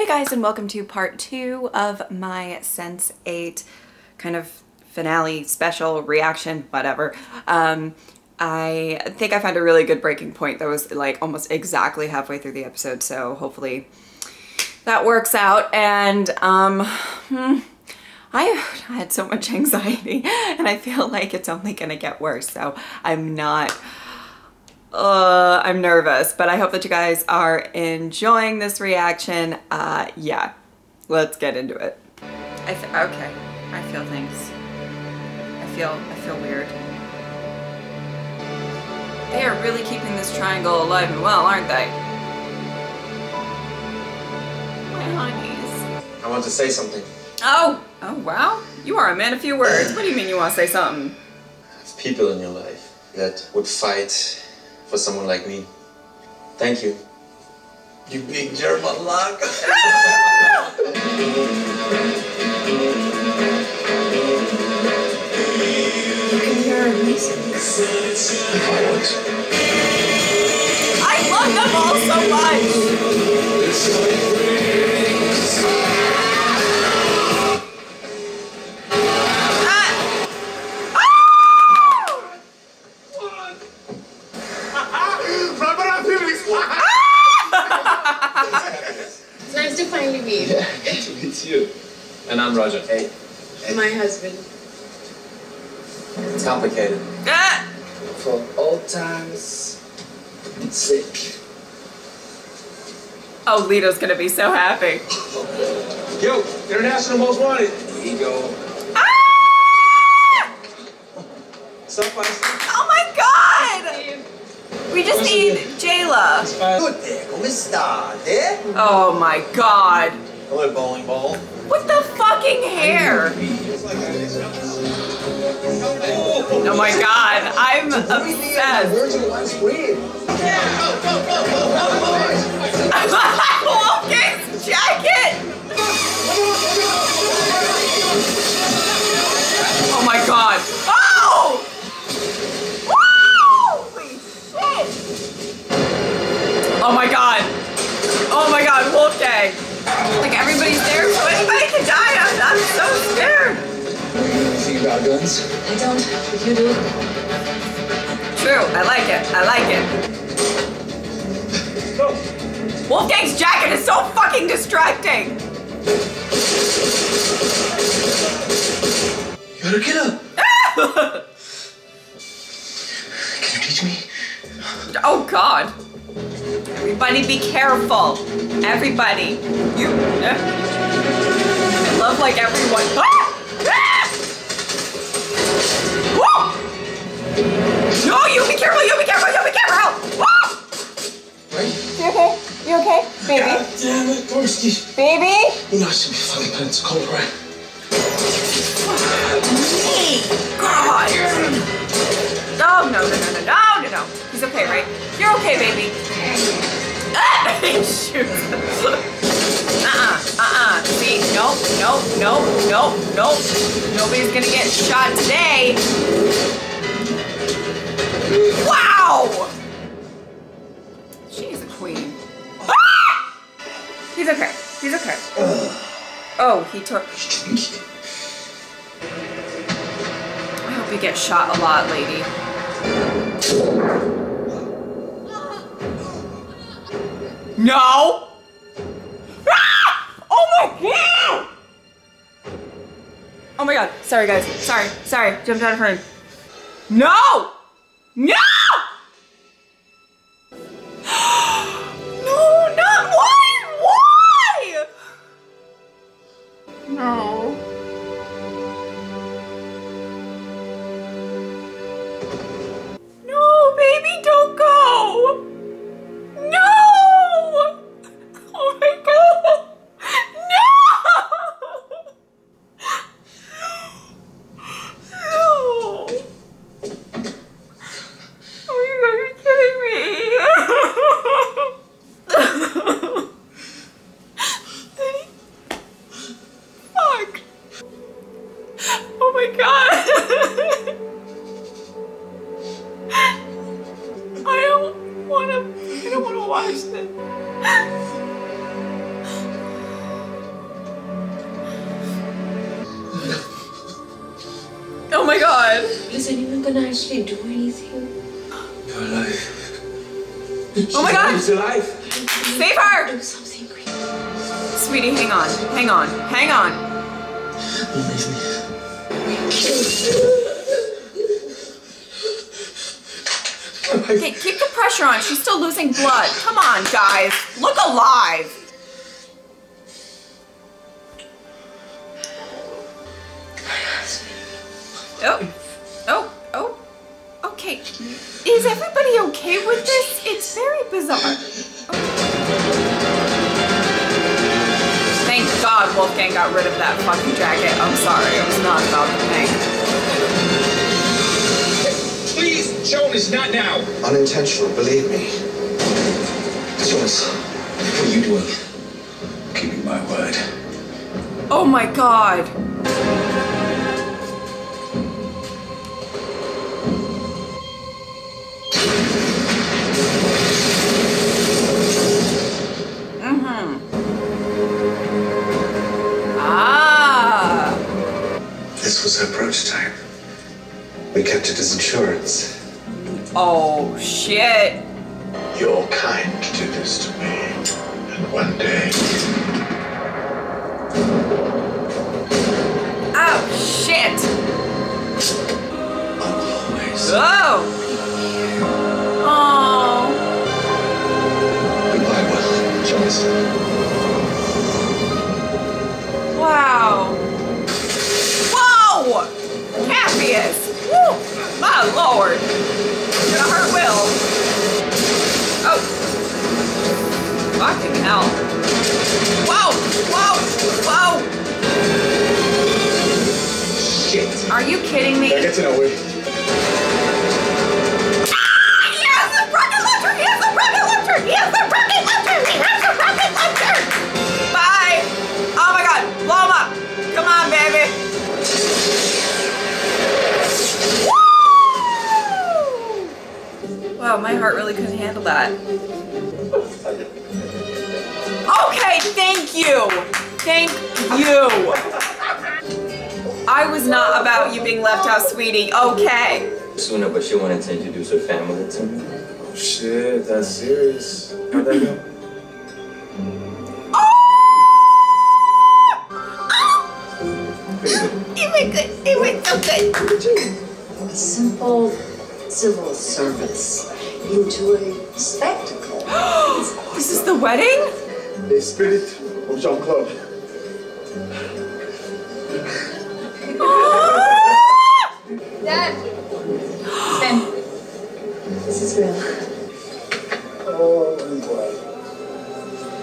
Hey guys, and welcome to part 2 of my Sense8 kind of finale special reaction, whatever. I think I found a really good breaking point that was like almost exactly halfway through the episode, so hopefully that works out. And I had so much anxiety and I feel like it's only gonna get worse, so I'm nervous, but I hope that you guys are enjoying this reaction. Yeah, let's get into it. Okay, I feel things. I feel weird. They are really keeping this triangle alive and well, aren't they? My honeys. I want to say something. Oh wow. You are a man of few words. What do you mean you want to say something? There's people in your life that would fight for someone like me. Thank you. You big German lug. You can hear our music. I love them all so much. It's nice to finally meet. Yeah, good to meet you. And I'm Roger. Hey. My husband. It's complicated. For old times, sick. Oh, Lito's gonna be so happy. Yo, International Most Wanted. Here you go. What's up, Oh my god! We just need Jayla. Good there, come state? Oh my god. Hello, bowling ball. What the fucking hair? Oh my god, I'm obsessed. Where's your last win? Wolfgang's jacket! Oh my god. Oh! Holy shit! Oh my god. Oh my god, Wolfgang. Like everybody's there, so anybody can die. I'm so scared. Anything about guns? I don't, but you do. True, I like it. I like it. Wolfgang's jacket is so fucking distracting. You're a killer. Can you teach me? Oh god. Everybody be careful. Everybody. You. I love like everyone. Ah! Ah! Woo! No, you be careful, you be careful, you be careful! Woo! Right? You okay? You okay? Baby? God damn it, Dorsky. Baby? You know I should be funny, but it's cold, right? God! Oh, no. He's okay, right? You're okay, baby. Shoot. See, nope. Nobody's gonna get shot today. Wow! She's a queen. Ah! He's okay. Oh, he took. I hope you get shot a lot, lady. No! Ah! Oh my god! Oh my god. Sorry, guys. Sorry. Jumped out of frame. No! No! No, not why? Why? No. No, baby, don't go. No! Oh my god! No! No! Oh my god. Is anyone gonna actually do anything? You're alive. Oh my god. She's alive. Save her. Do something great. Sweetie, hang on. Hang on. Hang on. Don't leave me. Okay, keep the pressure on. She's still losing blood. Come on, guys. Look alive. Oh. Oh. Oh. Okay. Is everybody okay with this? It's very bizarre. Oh. Thank God Wolfgang got rid of that fucking jacket. I'm sorry. It was not about the pink. Please, Jonas, not now. Unintentional, believe me. Jonas, what are you doing? Keeping my word. Oh my God. This was her prototype. We kept it as insurance. Oh shit. Your kind did this to me, and one day Oh shit. I will always. Oh. Oh. Goodbye, Will. Jonas. Wow. Whoa! Cappius! Woo! My lord! It's gonna hurt Will. Oh. Fucking hell. Whoa! Whoa! Whoa! Shit. Are you kidding me? I get to know it. Ah! He has the rocket launcher! He has the rocket launcher! He has the rocket launcher! He has the rocket launcher! Bye! Oh my god! Blow him up! Come on, baby! Woo! Wow, my heart really couldn't handle that. Okay, thank you! Thank you! I was not about you being left out, sweetie. Okay. Sooner, but she wanted to introduce her family to me. Oh shit, that's serious. How'd that go? It went good. It went so good. A simple civil service into a spectacle. This is the wedding? the spirit of Jean-Claude. Dad! Ben. This is real. Oh, I'm glad.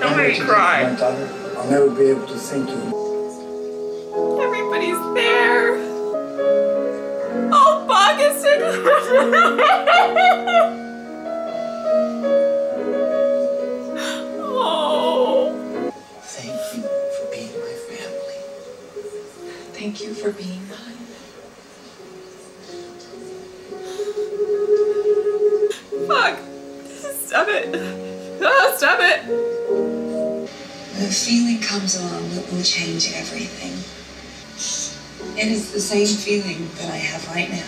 Don't make me cry. My daughter, I'll never be able to thank you. Everybody's there. Oh, Bug is singing. Oh. Thank you for being my family. Thank you for being mine. Fuck. Stop it. Oh, stop it. The feeling comes along that will change everything. It is the same feeling that I have right now.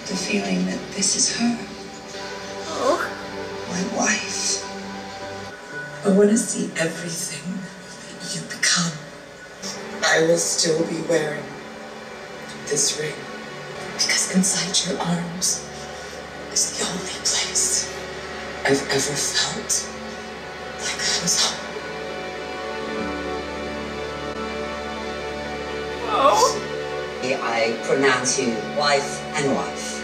The feeling that this is her. Oh. My wife. I want to see everything that you become. I will still be wearing this ring because inside your arms is the only place I've ever felt like I was home. Oh. I pronounce you wife and wife.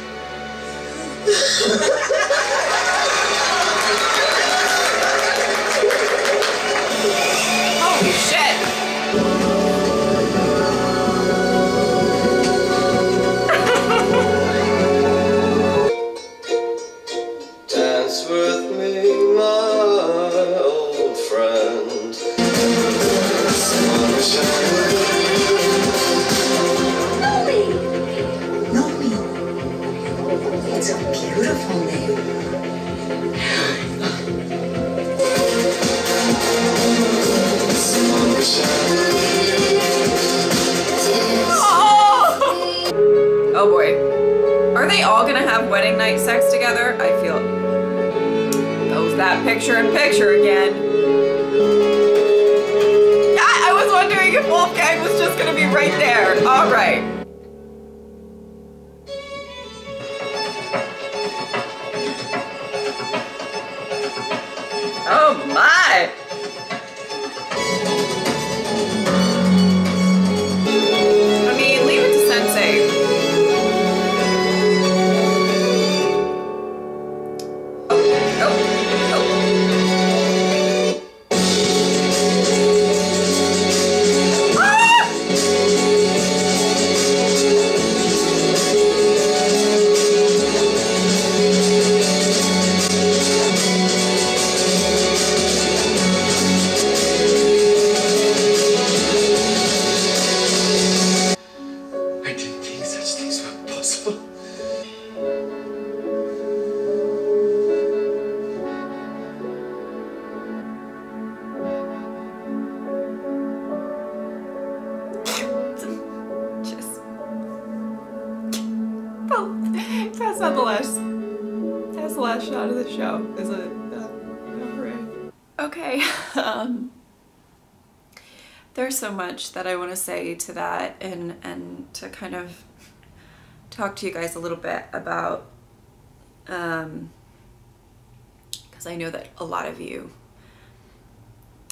Holy shit. Dance with me, my old friend. Nomi. It's a beautiful name. that picture-in-picture again. I was wondering if Wolfgang was just gonna be right there. All right. Oh my! I mean, leave it to Sense8. I didn't think such things were possible. Just that's not the last. That's the last shot of the show. Is it? Okay. There's so much that I want to say to that, and to kind of talk to you guys a little bit about, because I know that a lot of you,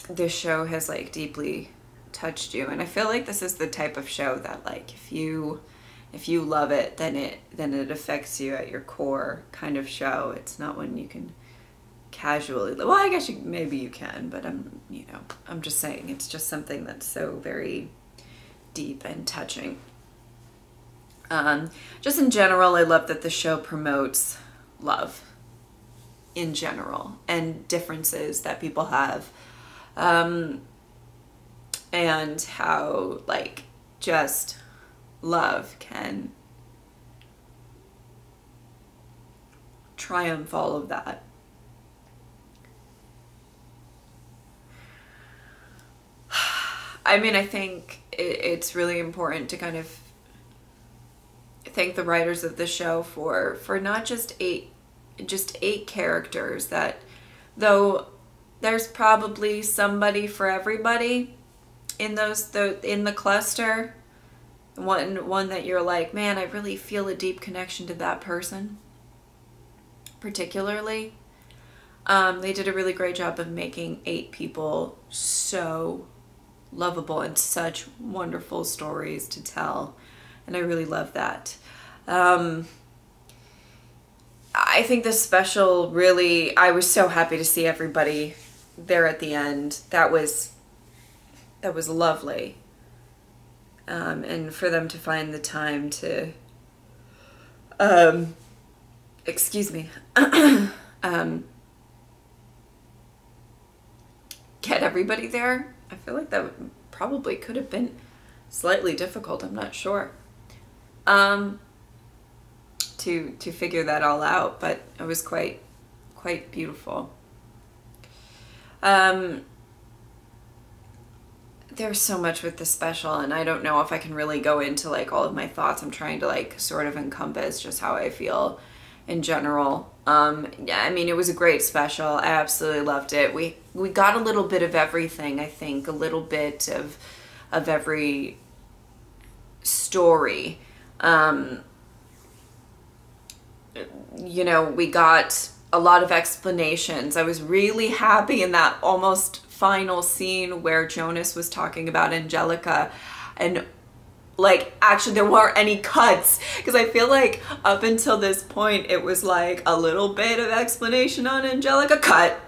this show has like deeply touched you, and I feel like this is the type of show that like if you love it, then it affects you at your core kind of show. It's not one you can casually, well, I guess maybe you can, but I'm just saying it's just something that's so very deep and touching. Just in general, I love that the show promotes love in general and differences that people have, and how like just love can triumph all of that. I mean, I think it's really important to kind of thank the writers of the show for not just eight characters, that though there's probably somebody for everybody in the cluster, one that you're like, man, I really feel a deep connection to that person particularly. They did a really great job of making 8 people so lovable and such wonderful stories to tell, and I really love that. I think this special really, I was so happy to see everybody there at the end. That was lovely, and for them to find the time to excuse me get everybody there. I feel like that probably could have been slightly difficult. I'm not sure. To figure that all out, but it was quite beautiful. There's so much with the special, and I don't know if I can really go into like all of my thoughts. I'm trying to like sort of encompass just how I feel in general. Yeah, I mean, it was a great special. I absolutely loved it. We got a little bit of everything, I think, a little bit of every story. You know, we got a lot of explanations. I was really happy in that almost final scene where Jonas was talking about Angelica, and like actually there weren't any cuts, because I feel like up until this point it was like a little bit of explanation on Angelica, cut,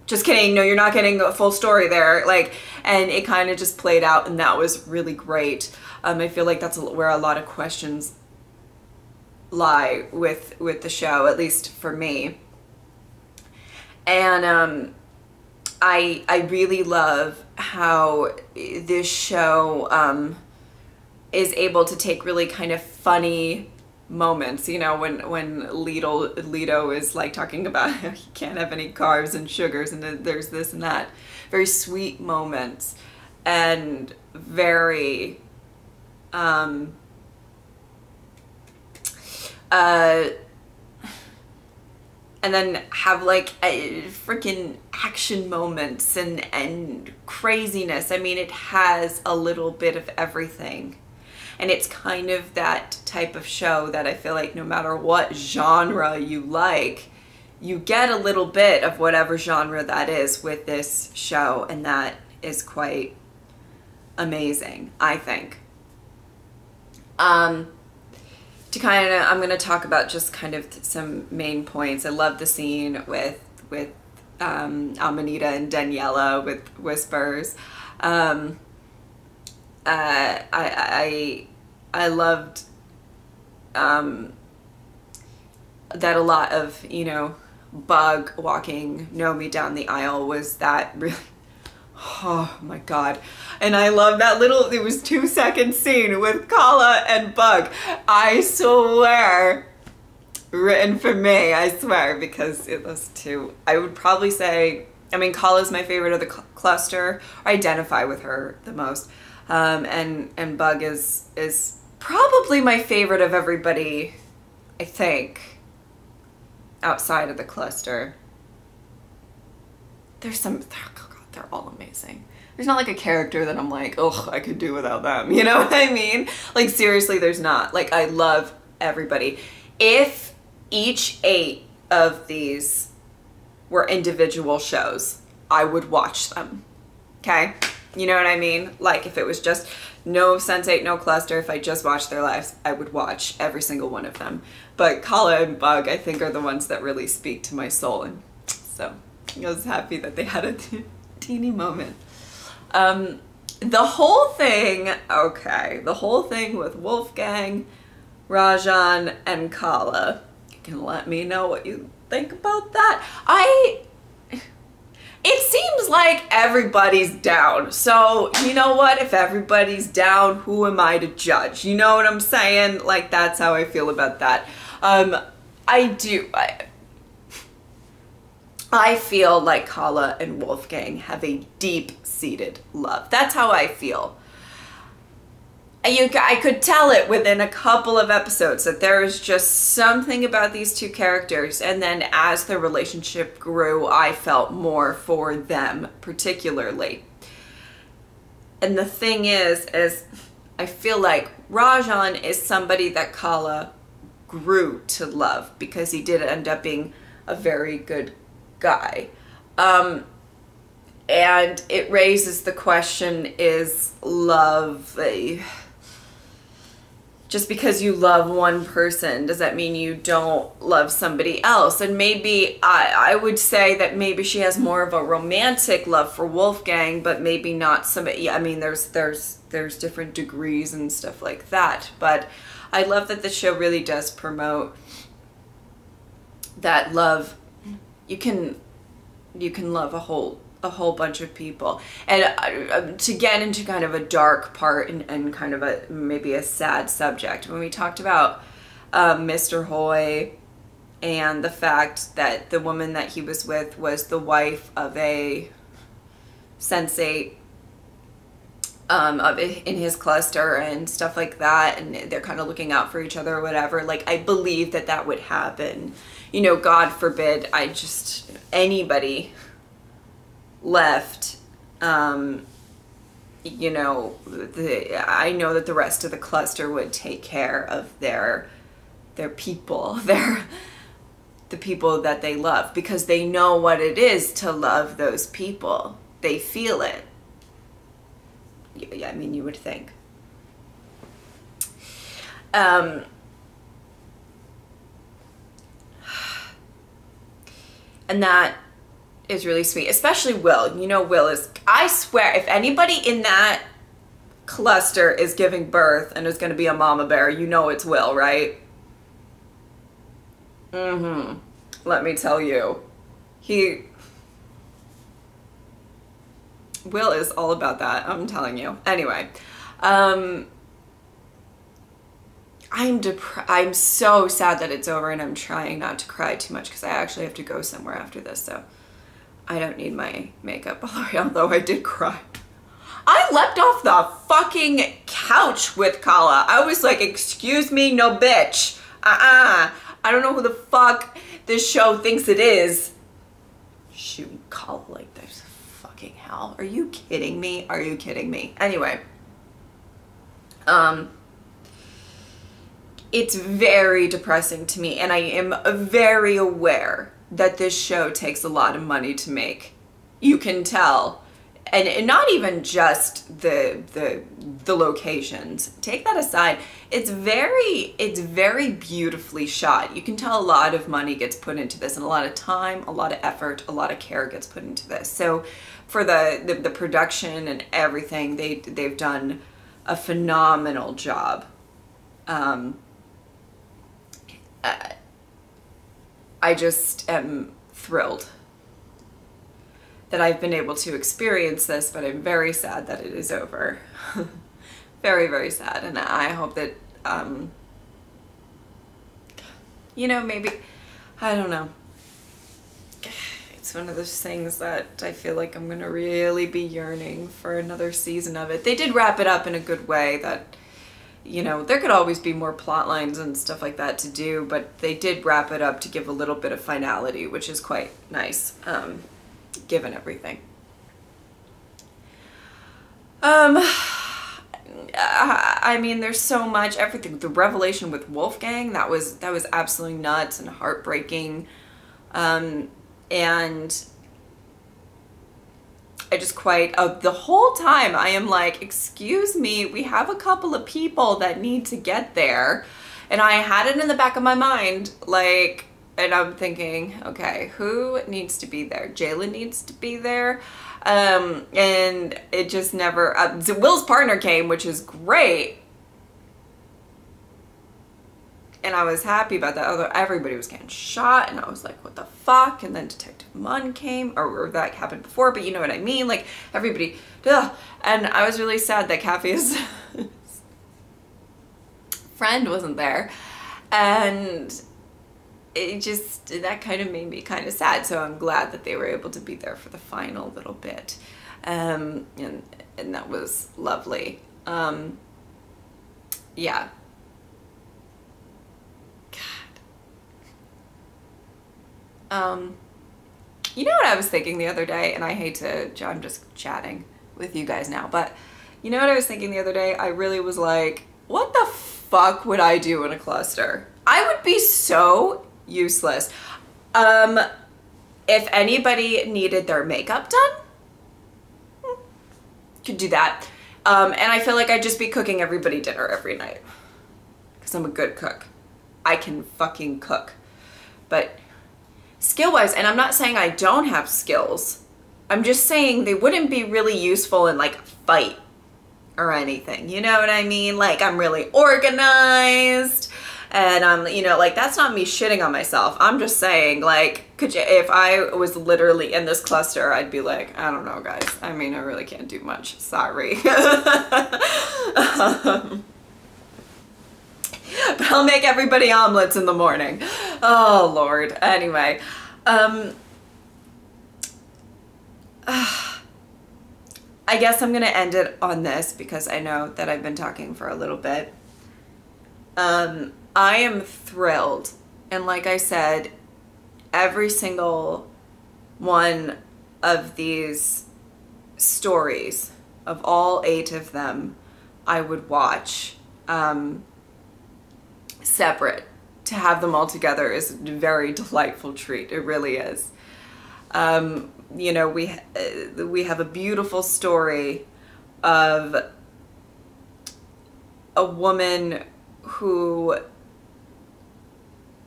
just kidding, no, you're not getting a full story there, like, and it kind of just played out, and that was really great. I feel like that's where a lot of questions lie with the show, at least for me. And I really love how this show is able to take really kind of funny moments, you know, when Leto is like talking about how he can't have any carbs and sugars, and there's this and that, very sweet moments, and very and then have like freaking action moments and craziness. I mean, it has a little bit of everything. And it's kind of that type of show that I feel like no matter what genre you like, you get a little bit of whatever genre that is with this show, and that is quite amazing, I think. To kind of, I'm going to talk about just kind of some main points. I love the scene with Amanita and Daniela with Whispers. I loved that a lot of, you know, Bug walking Nomi down the aisle was that really, oh my God. And I love that little, it was 2-second scene with Kala and Bug. I swear, written for me, I swear, because it was too, I would probably say, I mean, Kala's my favorite of the cluster. I identify with her the most. And Bug is probably my favorite of everybody, I think, outside of the cluster. There's some, oh God, they're all amazing. There's not like a character that I'm like, oh, I could do without them. You know what I mean? Like, seriously, there's not. Like, I love everybody. If each 8 of these were individual shows, I would watch them. Okay? You know what I mean? Like, if it was just no Sense8, no cluster, if I just watched their lives, I would watch every single one of them. But Kala and Bug, I think, are the ones that really speak to my soul. And so I was happy that they had a teeny moment. The whole thing, okay, the whole thing with Wolfgang, Rajan, and Kala. You can let me know what you think about that. It seems like everybody's down. So, you know what? If everybody's down, who am I to judge? You know what I'm saying? Like, that's how I feel about that. I feel like Kala and Wolfgang have a deep-seated love. That's how I feel. I could tell it within a couple of episodes that there is just something about these two characters, and then as the relationship grew, I felt more for them particularly. And the thing is I feel like Rajan is somebody that Kala grew to love because he did end up being a very good guy. And it raises the question, is love just because you love one person, does that mean you don't love somebody else? And maybe I would say that maybe she has more of a romantic love for Wolfgang, but maybe not somebody. I mean, there's different degrees and stuff like that. But I love that the show really does promote that love. You can love a whole bunch of people. And to get into kind of a dark part and kind of maybe a sad subject, when we talked about Mr. Hoy and the fact that the woman that he was with was the wife of a Sense8 in his cluster and stuff like that, and they're kind of looking out for each other or whatever, like, I believe that that would happen. You know, God forbid, anybody left, you know, I know that the rest of the cluster would take care of their people, the people that they love, because they know what it is to love those people. They feel it. Yeah, I mean, you would think. And that is really sweet, especially Will. You know, Will is, I swear, if anybody in that cluster is giving birth and is going to be a mama bear, you know it's Will, right? Let me tell you, Will is all about that, I'm telling you. Anyway, I'm so sad that it's over, and I'm trying not to cry too much because I actually have to go somewhere after this, so I don't need my makeup all the way, although I did cry. I leapt off the fucking couch with Kala. I was like, excuse me, no bitch. I don't know who the fuck this show thinks it is. Shoot, call like this. Fucking hell. Are you kidding me? Are you kidding me? Anyway. It's very depressing to me, and I am very aware that this show takes a lot of money to make. You can tell. And not even just the locations. Take that aside. It's very beautifully shot. You can tell a lot of money gets put into this, and a lot of time, a lot of effort, a lot of care gets put into this. So for the production and everything, they've done a phenomenal job. I just am thrilled that I've been able to experience this, but I'm very sad that it is over. Very, very sad. And I hope that, you know, maybe, I don't know. It's one of those things that I feel like I'm gonna really be yearning for another season of it. They did wrap it up in a good way that, you know, there could always be more plot lines and stuff like that to do, but they did wrap it up to give a little bit of finality, which is quite nice, given everything. I mean, there's so much, everything. The revelation with Wolfgang, that was absolutely nuts and heartbreaking. And I just quite, the whole time I am like, excuse me, we have a couple of people that need to get there. And I had it in the back of my mind, like, and I'm thinking, okay, who needs to be there? Jayla needs to be there. And it just never, Will's partner came, which is great. And I was happy about that. Although everybody was getting shot, and I was like, what the fuck? And then Detective Munn came, or that happened before, but you know what I mean? Like, everybody, ugh. And I was really sad that Caffey's friend wasn't there. And it just, that kind of made me kind of sad. So I'm glad that they were able to be there for the final little bit. And that was lovely. Yeah. You know what I was thinking the other day, and I hate to, I'm just chatting with you guys now, but you know what I was thinking the other day? I really was like, what the fuck would I do in a cluster? I would be so useless. If anybody needed their makeup done, could do that. And I feel like I'd just be cooking everybody dinner every night, because I'm a good cook. I can fucking cook. But skill-wise, and I'm not saying I don't have skills, I'm just saying they wouldn't be really useful in like a fight or anything, you know what I mean? Like, I'm really organized, and you know, like, that's not me shitting on myself. I'm just saying, like, if I was literally in this cluster, I'd be like, I don't know, guys, I mean, I really can't do much, sorry. But I'll make everybody omelets in the morning. Oh, Lord. Anyway. I guess I'm going to end it on this because I know that I've been talking for a little bit. I am thrilled. And like I said, every single one of these stories, of all 8 of them, I would watch. Separate. To have them all together is a very delightful treat. It really is. You know, we have a beautiful story of a woman who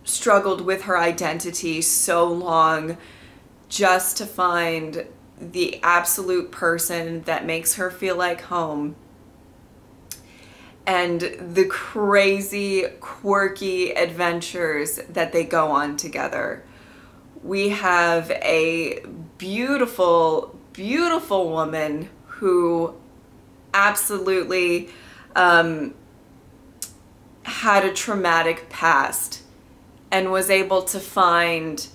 struggled with her identity so long just to find the absolute person that makes her feel like home. And the crazy, quirky adventures that they go on together. We have a beautiful, beautiful woman who absolutely had a traumatic past and was able to find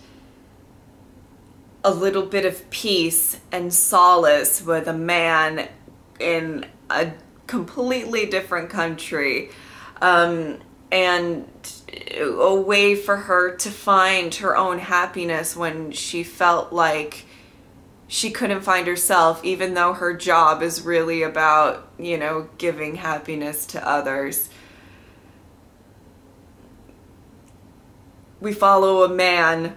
a little bit of peace and solace with a man in a completely different country, and a way for her to find her own happiness when she felt like she couldn't find herself, even though her job is really about, you know, giving happiness to others. We follow a man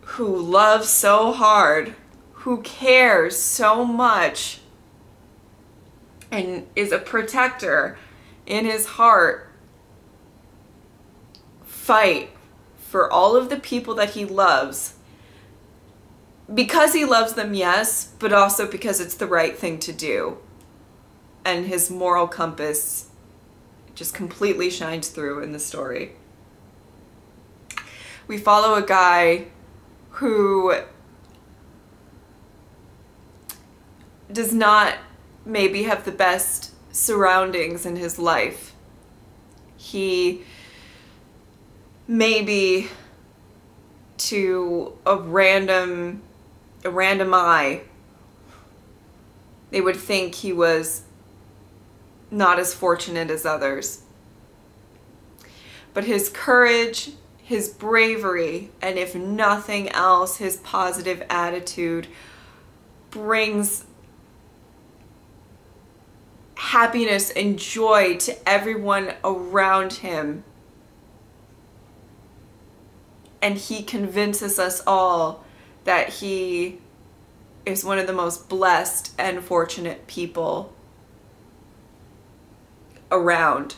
who loves so hard, who cares so much, and is a protector in his heart. Fight for all of the people that he loves. Because he loves them, yes, but also because it's the right thing to do. And his moral compass just completely shines through in the story. We follow a guy who does not maybe have the best surroundings in his life. He maybe, to a random eye, they would think he was not as fortunate as others. But his courage, his bravery, and if nothing else, his positive attitude brings happiness and joy to everyone around him. And he convinces us all that he is one of the most blessed and fortunate people around.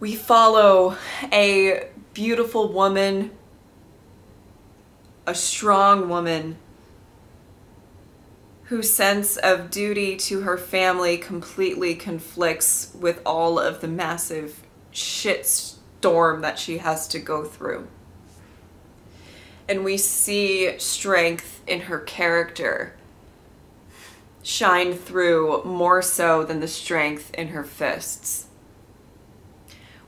We follow a beautiful woman, a strong woman, whose sense of duty to her family completely conflicts with all of the massive shitstorm that she has to go through. And we see strength in her character shine through more so than the strength in her fists.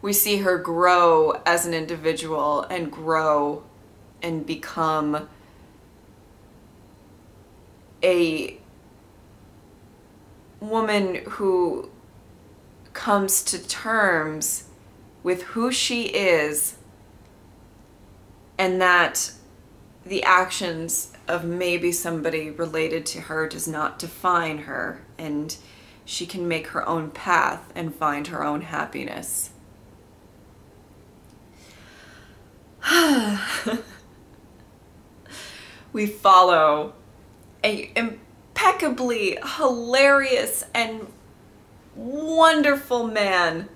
We see her grow as an individual and grow and become a woman who comes to terms with who she is, and that the actions of maybe somebody related to her does not define her, and she can make her own path and find her own happiness. We follow an impeccably hilarious and wonderful man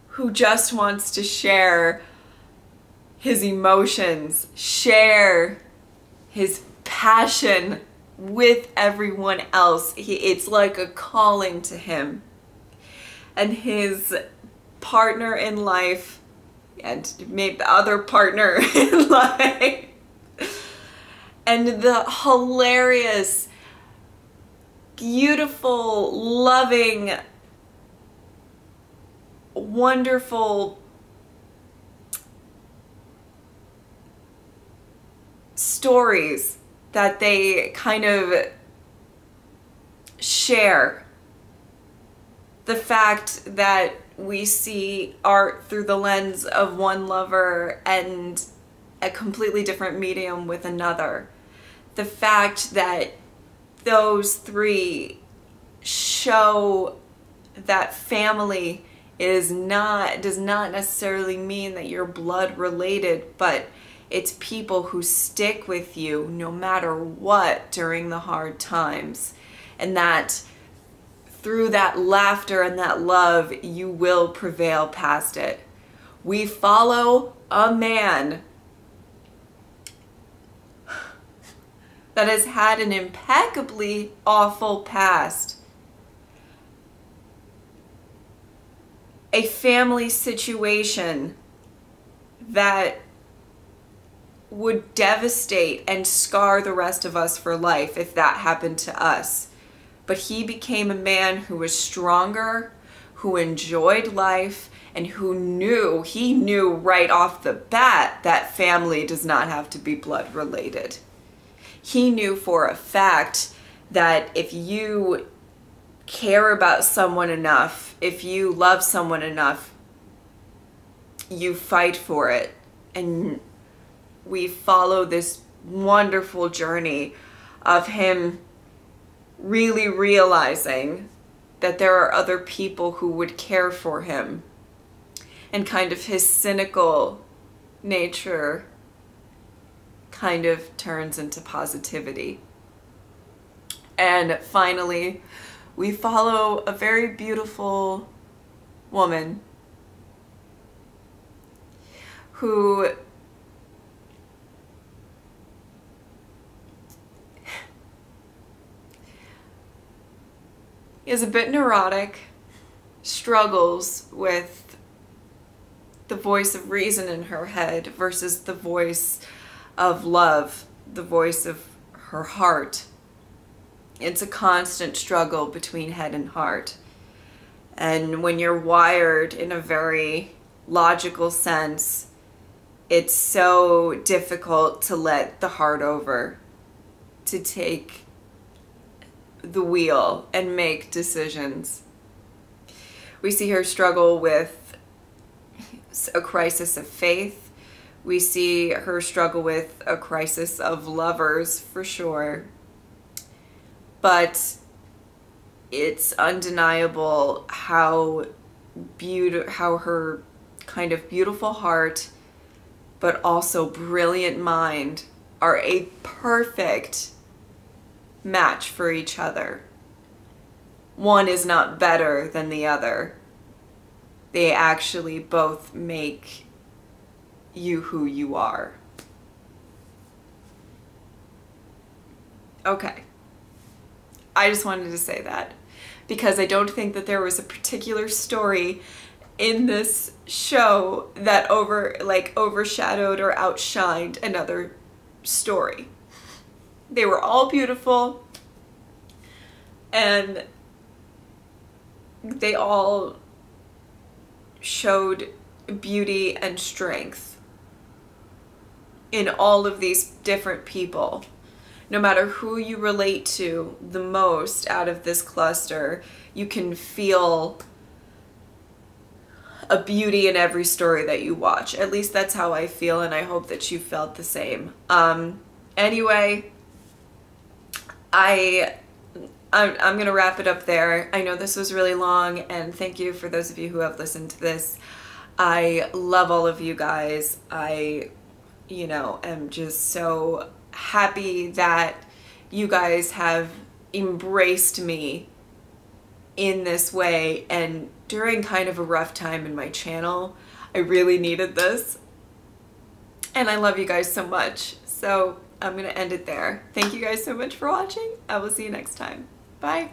who just wants to share his emotions, share his passion with everyone else. It's like a calling to him. And his partner in life, and maybe other partner in life, and the hilarious, beautiful, loving, wonderful stories that they kind of share. The fact that we see art through the lens of one lover and a completely different medium with another. The fact that those three show that family does not necessarily mean that you're blood related, but it's people who stick with you no matter what during the hard times. And that through that laughter and that love, you will prevail past it. We follow a man that has had an impeccably awful past. A family situation that would devastate and scar the rest of us for life if that happened to us. But he became a man who was stronger, who enjoyed life, and who knew right off the bat that family does not have to be blood related. He knew for a fact that if you care about someone enough, if you love someone enough, you fight for it. And we follow this wonderful journey of him really realizing that there are other people who would care for him, and kind of his cynical nature kind of turns into positivity. And finally, we follow a very beautiful woman who is a bit neurotic, struggles with the voice of reason in her head versus the voice of love, the voice of her heart. It's a constant struggle between head and heart. And when you're wired in a very logical sense, it's so difficult to let the heart over, to take the wheel and make decisions. We see her struggle with a crisis of faith. We see her struggle with a crisis of lovers, for sure. But it's undeniable how her kind of beautiful heart, but also brilliant mind, are a perfect match for each other. One is not better than the other. They actually both make you who you are. Okay. I just wanted to say that because I don't think that there was a particular story in this show that overshadowed or outshined another story. They were all beautiful, and they all showed beauty and strength in all of these different people. No matter who you relate to the most out of this cluster, you can feel a beauty in every story that you watch. At least that's how I feel, and I hope that you felt the same. Anyway, I'm gonna wrap it up there. I know this was really long, and thank you for those of you who have listened to this. I love all of you guys. I, am just so happy that you guys have embraced me in this way, and during kind of a rough time in my channel. I really needed this, and I love you guys so much. So I'm gonna end it there. Thank you guys so much for watching. I will see you next time. Bye.